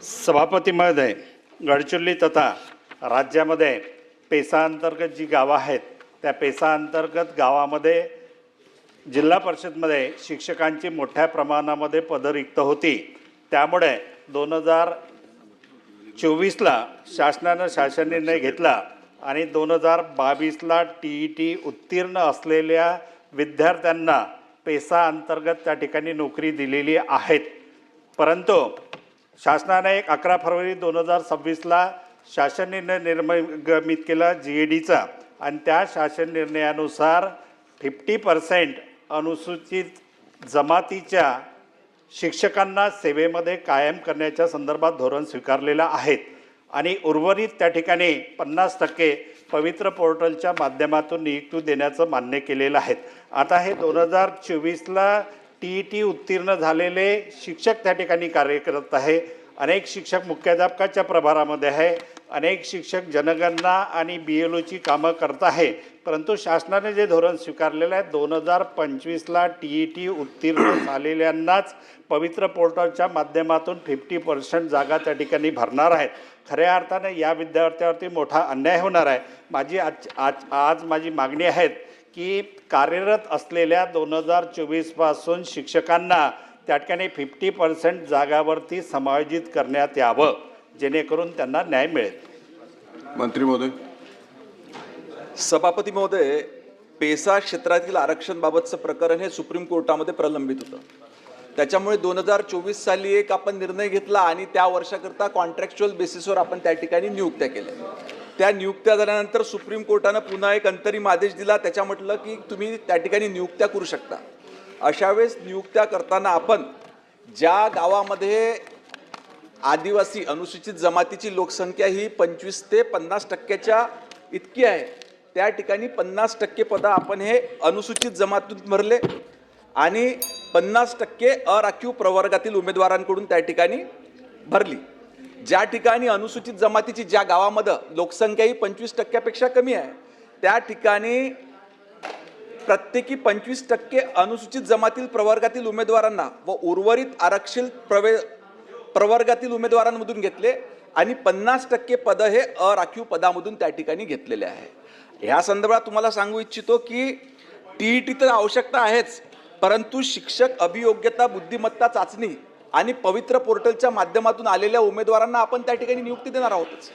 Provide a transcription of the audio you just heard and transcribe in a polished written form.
सभापती महोदय, गडचिरोली तथा राज्यामध्ये पेसा अंतर्गत जी गावं आहेत त्या पेसा अंतर्गत गावामध्ये जिल्हा परिषदमध्ये शिक्षकांची मोठ्या प्रमाणामध्ये पदं रिक्त होती। त्यामुळे 2024ला शासन निर्णय घेतला आणि 2022ला TET उत्तीर्ण असलेल्या विद्यार्थ्यांना पेसा अंतर्गत त्या ठिकाणी नोकरी दिलेली आहेत। परंतु शासनाने 11 फरवरी 2026ला शासन निर्णय निर्गमित केला GADचा आणि त्या शासन निर्णयानुसार 50% अनुसूचित जमातीच्या शिक्षकांना सेवेमध्ये कायम करण्याच्या संदर्भात धोरण स्वीकारलेलं आहे आणि उर्वरित त्या ठिकाणी 50% पवित्र पोर्टलच्या माध्यमातून नियुक्ती देण्याचं मान्य केलेलं आहे। आता हे 2024ला TET उत्तीर्ण झालेले शिक्षक त्या ठिकाणी कार्य करत आहे। अनेक शिक्षक मुख्याध्यापकाच्या प्रभारामध्ये आहे, अनेक शिक्षक जनगणना आणि BLOची कामं करत आहे। परंतु शासनाने जे धोरण स्वीकारलेलं आहे 2025ला TET उत्तीर्ण झालेल्यांनाच पवित्र पोर्टलच्या माध्यमातून 50% जागा त्या ठिकाणी भरणार आहेत। खऱ्या अर्थाने या विद्यार्थ्यावरती मोठा अन्याय होणार आहे। आज माझी मागणी आहे की कार्यरत असलेल्या 2024 पासून शिक्षकांना त्या ठिकाणी 50% जागावरती समायोजित करण्यात यावं, जेणेकरून त्यांना न्याय मिळेल। मंत्री महोदय। सभापती महोदय, पेसा क्षेत्रातील आरक्षण बाबतचं प्रकरण हे सुप्रीम कोर्टामध्ये प्रलंबित होतं। त्याच्यामुळे 2024 साली एक आपण निर्णय घेतला आणि त्या वर्षाकरता कॉन्ट्रॅक्च्युअल बेसिसवर आपण त्या ठिकाणी नियुक्त्या केल्या। त्या नियुक्त्या झाल्यानंतर सुप्रीम कोर्टानं पुन्हा एक अंतरिम आदेश दिला। त्याच्या म्हटलं की तुम्ही त्या ठिकाणी नियुक्त्या करू शकता। अशा वेळेस नियुक्त्या करताना आपण ज्या गावामध्ये आदिवासी अनुसूचित जमातीची लोकसंख्या ही 25 ते 50% इतकी आहे, त्या ठिकाणी 50% पदं आपण हे अनुसूचित जमातीतून भरले आणि 50% अराखीव प्रवर्गातील उमेदवारांकडून त्या ठिकाणी भरली। ज्या ठिकाणी अनुसूचित जमातीची ज्या गावामध्ये लोकसंख्या ही 25%पेक्षा कमी आहे, त्या ठिकाणी प्रत्येकी 25% अनुसूचित जमातील प्रवर्गातील उमेदवारांना व उर्वरित आरक्षित प्रवर्गातील उमेदवारांमधून घेतले आणि 50% पदं हे अराखीव पदामधून त्या ठिकाणी घेतलेले आहे। ह्या संदर्भात तुम्हाला सांगू इच्छितो की TET तर आवश्यकता आहेच, परंतु शिक्षक अभियोग्यता बुद्धिमत्ता चाचणी आणि पवित्र पोर्टलच्या माध्यमातून आलेल्या उमेदवारांना आपण त्या ठिकाणी नियुक्ती देणार आहोतच।